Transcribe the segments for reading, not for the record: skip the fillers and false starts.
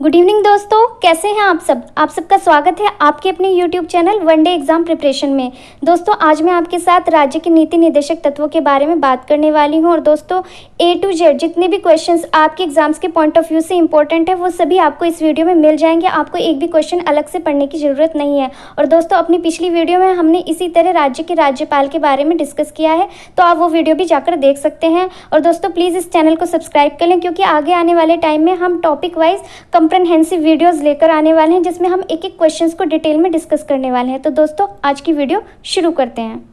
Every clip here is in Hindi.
गुड इवनिंग दोस्तों, कैसे हैं आप सब। आप सबका स्वागत है आपके अपने YouTube channel one day exam preparation में। दोस्तों आज मैं आपके साथ राज्य के नीति निर्देशक तत्वों के बारे में बात करने वाली हूं। और दोस्तों A to Z जितने भी क्वेश्चंस आपके एग्जाम्स के पॉइंट ऑफ व्यू से इंपॉर्टेंट है वो सभी आपको इस वीडियो में मिल जाएंगे। आपको एक भी क्वेश्चन अलग से पढ़ने की ज़रूरत नहीं है। और दोस्तों अपनी पिछली वीडियो में हमने इसी तरह राज्य के राज्यपाल के बारे में डिस्कस किया है, तो आप वो वीडियो भी जाकर देख सकते हैं। और दोस्तों प्लीज़ इस चैनल को सब्सक्राइब कर लें, क्योंकि आगे आने वाले टाइम में हम टॉपिक वाइज कंप्रेहेंसिव वीडियोस लेकर आने वाले हैं, जिसमें हम एक एक क्वेश्चंस को डिटेल में डिस्कस करने वाले हैं। तो दोस्तों आज की वीडियो शुरू करते हैं।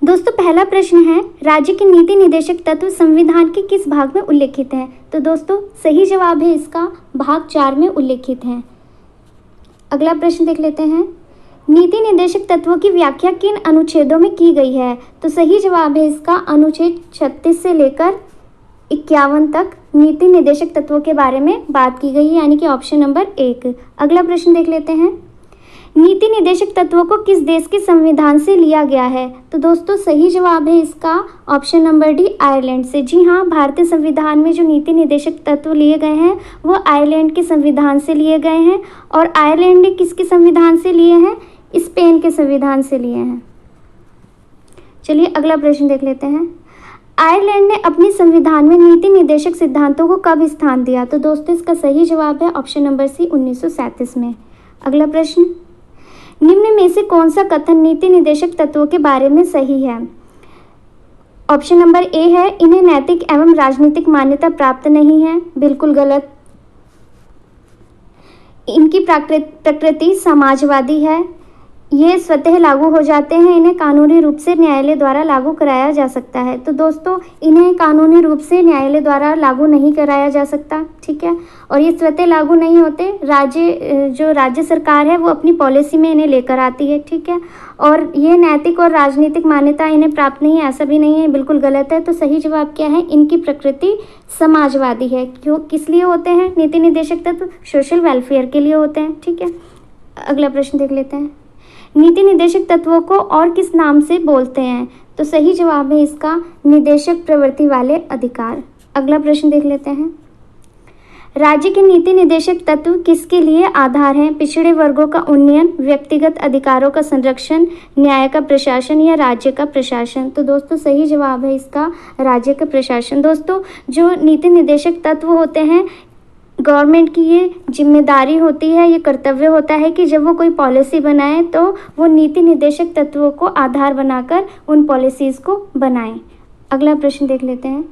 दोस्तों पहला प्रश्न है, राज्य के नीति निर्देशक तत्व संविधान के किस भाग में उल्लेखित हैं। तो दोस्तों सही जवाब है इसका भाग 4 में उल्लेखित है। अगला प्रश्न देख लेते हैं, नीति निर्देशक तत्वों की व्याख्या किन अनुच्छेदों में की गई है। तो सही जवाब है इसका अनुच्छेद 36 से लेकर 51 तक नीति निर्देशक तत्वों के बारे में बात की गई है, यानी कि ऑप्शन नंबर 1। अगला प्रश्न देख लेते हैं, नीति निर्देशक तत्वों को किस देश के संविधान से लिया गया है। तो दोस्तों सही जवाब है इसका ऑप्शन नंबर डी, आयरलैंड से। जी हाँ, भारतीय संविधान में जो नीति निर्देशक तत्व लिए गए हैं वो आयरलैंड के संविधान से लिए गए हैं। और आयरलैंड ने किसके संविधान से लिए हैं, स्पेन के संविधान से लिए हैं। चलिए अगला प्रश्न देख लेते हैं, आयरलैंड ने अपने संविधान में नीति निर्देशक सिद्धांतों को कब स्थान दिया। तो दोस्तों इसका सही जवाब है ऑप्शन नंबर सी, 1937 में। अगला प्रश्न, निम्न में से कौन सा कथन नीति निर्देशक तत्वों के बारे में सही है। ऑप्शन नंबर ए है, इन्हें नैतिक एवं राजनीतिक मान्यता प्राप्त नहीं है, बिल्कुल गलत। इनकी प्रकृति समाजवादी है, ये स्वतः लागू हो जाते हैं, इन्हें कानूनी रूप से न्यायालय द्वारा लागू कराया जा सकता है। तो दोस्तों इन्हें कानूनी रूप से न्यायालय द्वारा लागू नहीं कराया जा सकता, ठीक है। और ये स्वतः लागू नहीं होते, जो राज्य सरकार है वो अपनी पॉलिसी में इन्हें लेकर आती है, ठीक है। और ये नैतिक और राजनीतिक मान्यता इन्हें प्राप्त नहीं है, ऐसा भी नहीं है, बिल्कुल गलत है। तो सही जवाब क्या है, इनकी प्रकृति समाजवादी है। क्यों, किस लिए होते हैं नीति निर्देशक तत्व, सोशल वेलफेयर के लिए होते हैं, ठीक है। अगला प्रश्न देख लेते हैं, नीति निर्देशक तत्वों को और किस नाम से बोलते हैं। तो सही जवाब है इसका निदेशक प्रवृत्ति वाले अधिकार। अगला प्रश्न देख लेते हैं, राज्य के नीति निर्देशक तत्व किसके लिए आधार हैं। पिछड़े वर्गों का उन्नयन, व्यक्तिगत अधिकारों का संरक्षण, न्याय का प्रशासन या राज्य का प्रशासन। तो दोस्तों सही जवाब है इसका राज्य का प्रशासन। दोस्तों जो नीति निर्देशक तत्व होते हैं, गवर्नमेंट की ये जिम्मेदारी होती है, ये कर्तव्य होता है कि जब वो कोई पॉलिसी बनाए तो वो नीति निर्देशक तत्वों को आधार बनाकर उन पॉलिसीज़ को बनाएं। अगला प्रश्न देख लेते हैं,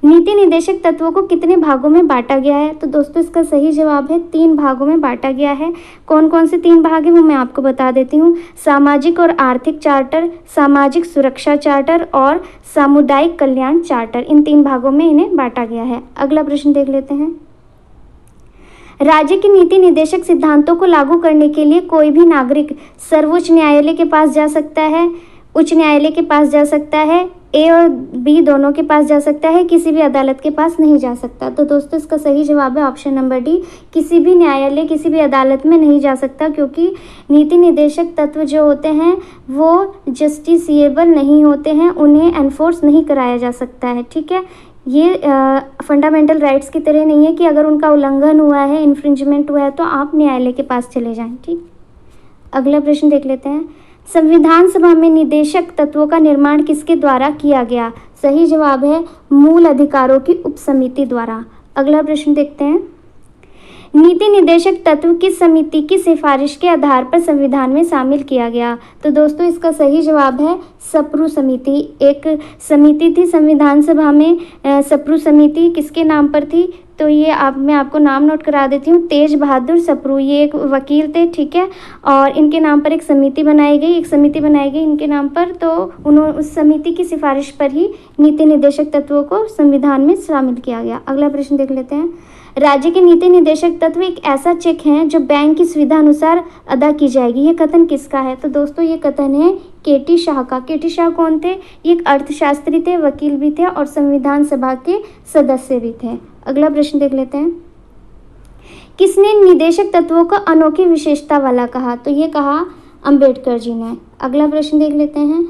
नीति निर्देशक तत्वों को कितने भागों में बांटा गया है। तो दोस्तों इसका सही जवाब है 3 भागों में बांटा गया है। कौन कौन से 3 भाग हैं वो मैं आपको बता देती हूँ। सामाजिक और आर्थिक चार्टर, सामाजिक सुरक्षा चार्टर और सामुदायिक कल्याण चार्टर, इन 3 भागों में इन्हें बांटा गया है। अगला प्रश्न देख लेते हैं, राज्य के नीति निर्देशक सिद्धांतों को लागू करने के लिए कोई भी नागरिक सर्वोच्च न्यायालय के पास जा सकता है, उच्च न्यायालय के पास जा सकता है, ए और बी दोनों के पास जा सकता है, किसी भी अदालत के पास नहीं जा सकता। तो दोस्तों इसका सही जवाब है ऑप्शन नंबर डी, किसी भी न्यायालय किसी भी अदालत में नहीं जा सकता, क्योंकि नीति निर्देशक तत्व जो होते हैं वो जस्टिसिएबल नहीं होते हैं, उन्हें एनफोर्स नहीं कराया जा सकता है, ठीक है। ये फंडामेंटल राइट्स की तरह नहीं है कि अगर उनका उल्लंघन हुआ है, इन्फ्रिंजमेंट हुआ है तो आप न्यायालय के पास चले जाएं, ठीक। अगला प्रश्न देख लेते हैं, संविधान सभा में निदेशक तत्वों का निर्माण किसके द्वारा किया गया। सही जवाब है मूल अधिकारों की उपसमिति द्वारा। अगला प्रश्न देखते हैं, नीति निर्देशक तत्व किस समिति की सिफारिश के आधार पर संविधान में शामिल किया गया। तो दोस्तों इसका सही जवाब है सप्रू समिति। एक समिति थी संविधान सभा में, सप्रू समिति किसके नाम पर थी। तो ये मैं आपको नाम नोट करा देती हूँ, तेज बहादुर सप्रू, ये एक वकील थे, ठीक है। और इनके नाम पर एक समिति बनाई गई, इनके नाम पर। तो उन्होंने उस समिति की सिफारिश पर ही नीति निर्देशक तत्वों को संविधान में शामिल किया गया। अगला प्रश्न देख लेते हैं, राज्य के नीति निर्देशक तत्व एक ऐसा चेक है जो बैंक की सुविधा अनुसार अदा की जाएगी। ये कथन किसका है। तो दोस्तों ये कथन है केटी शाह का। केटी शाह कौन थे, ये एक अर्थशास्त्री थे, वकील भी थे और संविधान सभा के सदस्य भी थे। अगला प्रश्न देख लेते हैं, किसने निदेशक तत्वों को अनोखी विशेषता वाला कहा। तो ये कहा अंबेडकर जी ने। अगला प्रश्न देख लेते हैं,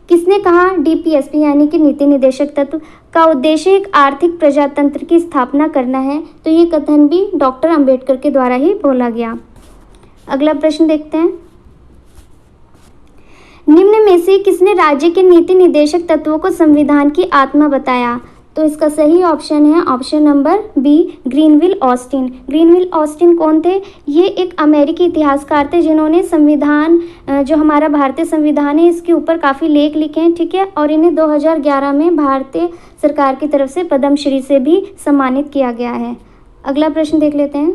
किसने कहा? डीपीएसपी यानी कि नीति निदेशक तत्व का उद्देश्य एक आर्थिक प्रजातंत्र की स्थापना करना है। तो ये कथन भी डॉक्टर अंबेडकर के द्वारा ही बोला गया। अगला प्रश्न देखते हैं, निम्न में से किसने राज्य के नीति निदेशक तत्वों को संविधान की आत्मा बताया? तो इसका सही ऑप्शन है option number B, Granville Austin. Granville Austin कौन थे? ये एक अमेरिकी इतिहासकार थे जिन्होंने संविधान, जो हमारा भारतीय संविधान है, इसके ऊपर काफ़ी लेख लिखे हैं, ठीक है। और इन्हें 2011 में भारतीय सरकार की तरफ से पद्मश्री से भी सम्मानित किया गया है। अगला प्रश्न देख लेते हैं,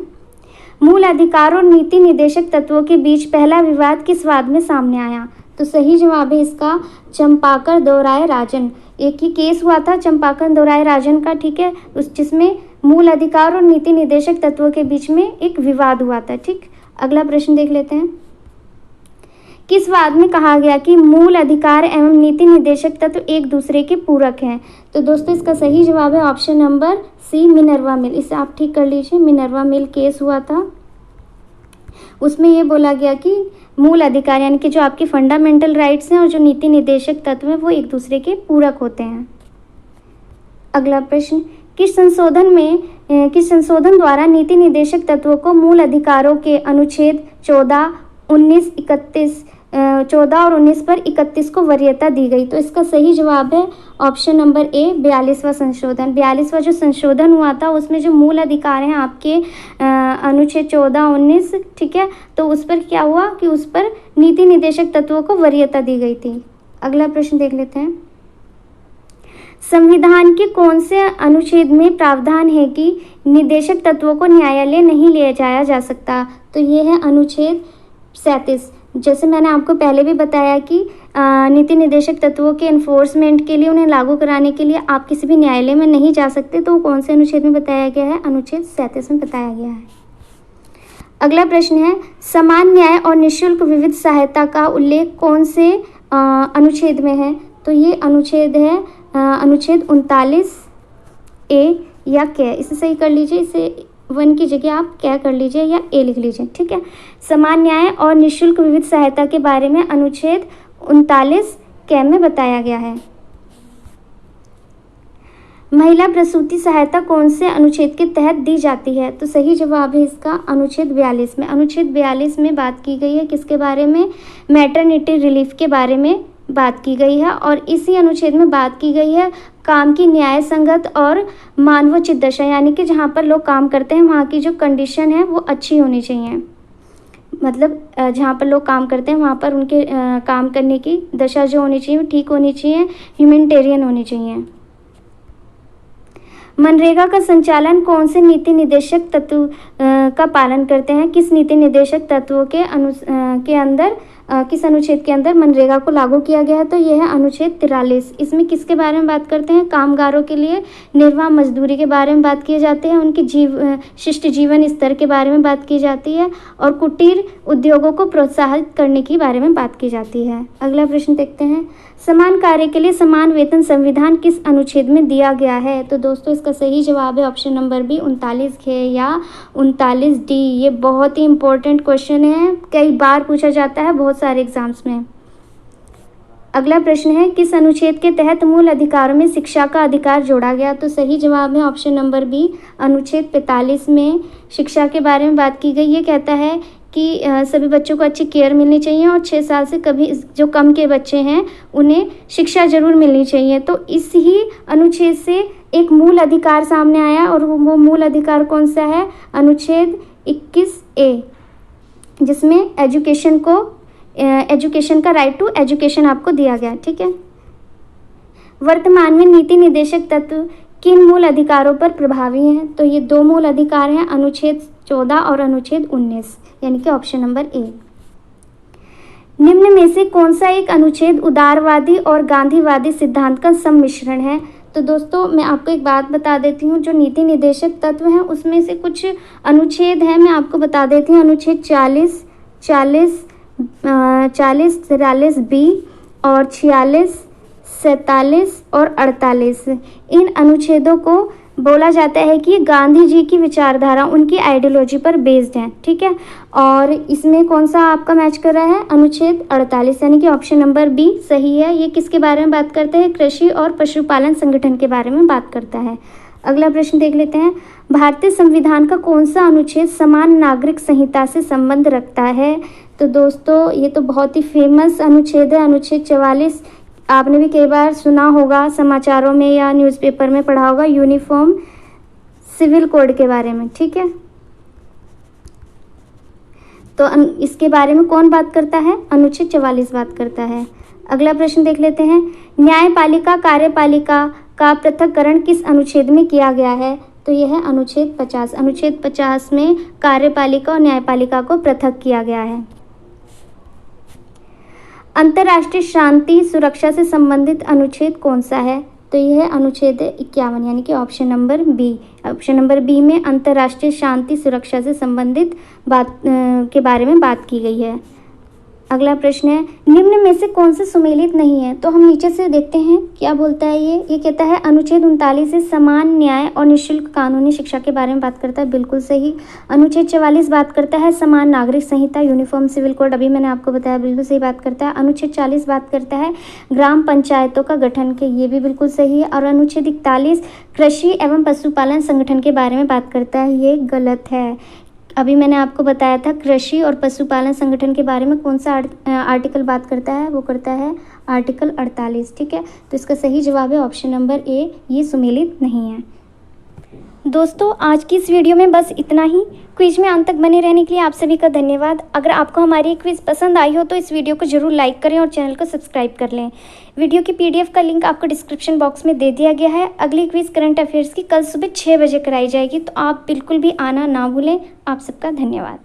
मूल अधिकार और नीति निदेशक तत्वों के बीच पहला विवाद किस वाद में सामने आया? तो सही जवाब है इसका चंपाकर दौराय राजन। एक ही केस हुआ था चंपाकर दौराय राजन का, ठीक है, उस जिसमें मूल अधिकार और नीति निदेशक तत्वों के बीच में एक विवाद हुआ था, ठीक। अगला प्रश्न देख लेते हैं, किस वाद में कहा गया कि मूल अधिकार एवं नीति निदेशक तत्व एक दूसरे के पूरक हैं? तो दोस्तों इसका सही जवाब है ऑप्शन नंबर सी, मिनर्वा मिल। इसे आप ठीक कर लीजिए, मिनर्वा मिल केस हुआ था, उसमें ये बोला गया कि मूल अधिकार यानी कि जो आपके फंडामेंटल राइट्स हैं और जो नीति निदेशक तत्व हैं वो एक दूसरे के पूरक होते हैं। अगला प्रश्न, किस संशोधन द्वारा नीति निदेशक तत्वों को मूल अधिकारों के अनुच्छेद 14, 14 और 19 पर 31 को वरीयता दी गई? तो इसका सही जवाब है ऑप्शन नंबर ए, 42वां संशोधन। 42वां जो संशोधन हुआ था उसमें जो मूल अधिकार हैं आपके अनुच्छेद 14, 19, ठीक है, तो उस पर क्या हुआ कि उस पर नीति निदेशक तत्वों को वरीयता दी गई थी। अगला प्रश्न देख लेते हैं, संविधान के कौन से अनुच्छेद में प्रावधान है कि निदेशक तत्वों को न्यायालय नहीं ले जाया जा सकता? तो ये है अनुच्छेद 37। जैसे मैंने आपको पहले भी बताया कि नीति निदेशक तत्वों के एनफोर्समेंट के लिए, उन्हें लागू कराने के लिए आप किसी भी न्यायालय में नहीं जा सकते। तो कौन से अनुच्छेद में बताया गया है? अनुच्छेद 37 में बताया गया है। अगला प्रश्न है, समान न्याय और निःशुल्क विविध सहायता का उल्लेख कौन से अनुच्छेद में है? तो ये अनुच्छेद है अनुच्छेद 39A या क्या, इसे सही कर लीजिए, इसे 1 की जगह आप क्या कर लीजिए या ए लिख लीजिए, ठीक है। समान न्याय और निःशुल्क विविध सहायता के बारे में अनुच्छेद 39 कै में बताया गया है। महिला प्रसूति सहायता कौन से अनुच्छेद के तहत दी जाती है? तो सही जवाब है इसका अनुच्छेद 42 में। अनुच्छेद 42 में बात की गई है किसके बारे में? मैटरनिटी रिलीफ के बारे में बात की गई है। और इसी अनुच्छेद में बात की गई है काम की न्याय संगत और मानवोचित दशा, यानी कि जहाँ पर लोग काम करते हैं वहाँ की जो कंडीशन है वो अच्छी होनी चाहिए। मतलब जहाँ पर लोग काम करते हैं वहाँ पर उनके काम करने की दशा जो होनी चाहिए वो ठीक होनी चाहिए, ह्यूमैनिटेरियन होनी चाहिए। मनरेगा का संचालन कौन से नीति निदेशक तत्व का पालन करते हैं? किस नीति निदेशक तत्वों के अंदर किस अनुच्छेद के अंदर मनरेगा को लागू किया गया है? तो यह है अनुच्छेद 43। इसमें किसके बारे में बात करते हैं? कामगारों के लिए निर्वाह मजदूरी के बारे में बात की जाती है, उनकी शिष्ट जीवन स्तर के बारे में बात की जाती है और कुटीर उद्योगों को प्रोत्साहित करने के बारे में बात की जाती है। अगला प्रश्न देखते हैं, समान कार्य के लिए समान वेतन संविधान किस अनुच्छेद में दिया गया है? तो दोस्तों इसका सही जवाब है ऑप्शन नंबर बी, 39 है या 39D। ये बहुत ही इंपॉर्टेंट क्वेश्चन है, कई बार पूछा जाता है बहुत सारे एग्जाम्स में। अगला प्रश्न है, किस अनुच्छेद के तहत मूल अधिकारों में शिक्षा का अधिकार जोड़ा गया? तो सही जवाब है ऑप्शन नंबर बी, अनुच्छेद 45 में शिक्षा के बारे में बात की गई। ये कहता है कि सभी बच्चों को अच्छी केयर मिलनी चाहिए और 6 साल से कभी जो कम के बच्चे हैं उन्हें शिक्षा जरूर मिलनी चाहिए। तो इस ही अनुच्छेद से एक मूल अधिकार सामने आया और वो मूल अधिकार कौन सा है? अनुच्छेद 21A, जिसमें एजुकेशन का राइट टू एजुकेशन आपको दिया गया, ठीक है। वर्तमान में नीति निदेशक तत्व किन मूल अधिकारों पर प्रभावी हैं? तो ये 2 मूल अधिकार हैं, अनुच्छेद 14 और अनुच्छेद 19, यानी कि ऑप्शन नंबर ए। निम्न में से कौन सा एक अनुच्छेद उदारवादी और गांधीवादी सिद्धांत का सम्मिश्रण है? तो दोस्तों मैं आपको एक बात बता देती हूँ, जो नीति निदेशक तत्व हैं उसमें से कुछ अनुच्छेद हैं, मैं आपको बता देती हूँ। अनुच्छेद 40, 43B और 46, 47 और 48, इन अनुच्छेदों को बोला जाता है कि गांधी जी की विचारधारा उनकी आइडियोलॉजी पर बेस्ड है, ठीक है। और इसमें कौन सा आपका मैच कर रहा है? अनुच्छेद 48, यानी कि ऑप्शन नंबर बी सही है। ये किसके बारे में बात करता है? कृषि और पशुपालन संगठन के बारे में बात करता है। अगला प्रश्न देख लेते हैं। भारतीय संविधान का कौन सा अनुच्छेद समान नागरिक संहिता से संबंध रखता है? तो दोस्तों ये तो बहुत ही फेमस अनुच्छेद है, अनुच्छेद 44। आपने भी कई बार सुना होगा, समाचारों में या न्यूज़पेपर में पढ़ा होगा, यूनिफॉर्म सिविल कोड के बारे में, ठीक है। तो इसके बारे में कौन बात करता है? अनुच्छेद 44 बात करता है। अगला प्रश्न देख लेते हैं। न्यायपालिका कार्यपालिका का पृथक्करण किस अनुच्छेद में किया गया है? तो यह है अनुच्छेद 50। अनुच्छेद 50 में कार्यपालिका और न्यायपालिका को पृथक किया गया है। अंतर्राष्ट्रीय शांति सुरक्षा से संबंधित अनुच्छेद कौन सा है? तो यह है अनुच्छेद 51, यानी कि option number B. Option number B में अंतर्राष्ट्रीय शांति सुरक्षा से संबंधित बात के बारे में बात की गई है। अगला प्रश्न है, निम्न में से कौन से सुमेलित नहीं है? तो हम नीचे से देखते हैं क्या बोलता है ये कहता है अनुच्छेद 39 से समान न्याय और निःशुल्क कानूनी शिक्षा के बारे में बात करता है, बिल्कुल सही। अनुच्छेद 44 बात करता है समान नागरिक संहिता, यूनिफॉर्म सिविल कोड, अभी मैंने आपको बताया, बिल्कुल सही बात करता है। अनुच्छेद 40 बात करता है ग्राम पंचायतों का गठन के, ये भी बिल्कुल सही है। और अनुच्छेद 41 कृषि एवं पशुपालन संगठन के बारे में बात करता है, ये गलत है। अभी मैंने आपको बताया था कृषि और पशुपालन संगठन के बारे में कौन सा आर्टिकल बात करता है, वो करता है आर्टिकल 48, ठीक है। तो इसका सही जवाब है ऑप्शन नंबर ए, ये सुमेलित नहीं है। दोस्तों आज की इस वीडियो में बस इतना ही। क्विज में अंत तक बने रहने के लिए आप सभी का धन्यवाद। अगर आपको हमारी क्विज पसंद आई हो तो इस वीडियो को जरूर लाइक करें और चैनल को सब्सक्राइब कर लें। वीडियो की PDF का लिंक आपको डिस्क्रिप्शन बॉक्स में दे दिया गया है। अगली क्विज करंट अफेयर्स की कल सुबह 6 बजे कराई जाएगी, तो आप बिल्कुल भी आना ना भूलें। आप सबका धन्यवाद।